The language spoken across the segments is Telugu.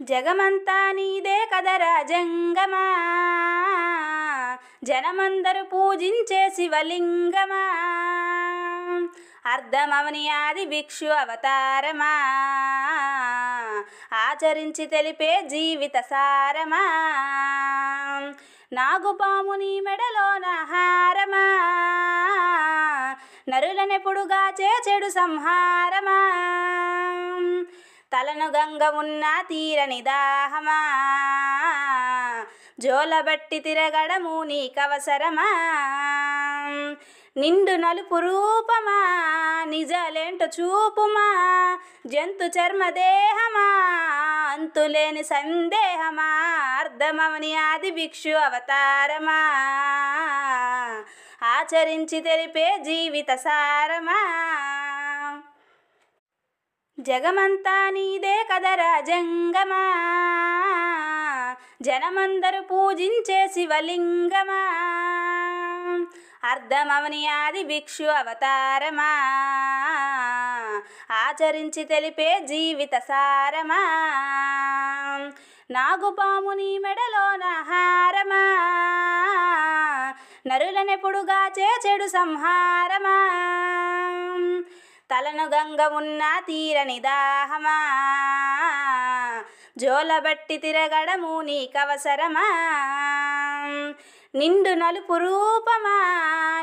జగమంతా నీదే కదరా జంగమా, జనమందరూ పూజించే శివలింగమా, అర్ధమవని ఆది భిక్షు అవతారమా, ఆచరించి తెలిపే జీవిత సారమా, నాగుపాముని మెడలోన హారమా, నరులనెప్పుడుగాచే చెడు సంహారమా, తలను గంగ ఉన్న తీరని దాహమా, జోలబట్టి తిరగడము నీకవసరమా, నిండు నలుపు రూపమా నిజాలేంటో చూపుమా, జంతు చర్మదేహమా అంతులేని సందేహమా, అర్ధమవని ఆది భిక్షు అవతారమా, ఆచరించి తెలిపే జీవిత సారమా. జగమంతా నీదే కదరా జంగమా, జనమందరూ పూజించే శివలింగమా, అర్ధమవని ఆది భిక్షు అవతారమా, ఆచరించి తెలిపే జీవిత సారమా, నాగుపాముని మెడలోన హారమా, నరులనెప్పుడుగాచే చెడు సంహారమా, తలను గంగ ఉన్న తీరని దాహమా, జోలబట్టి తిరగడము నీకవసరమా, నిండు నలుపు రూపమా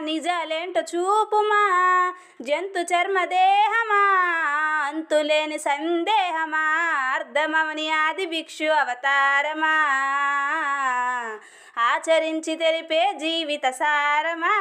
నిజాలేంటో చూపుమా, జంతు చర్మదేహమా అంతులేని సందేహమా, అర్ధమవని ఆది భిక్షు అవతారమా, ఆచరించి తెలిపే జీవిత సారమా.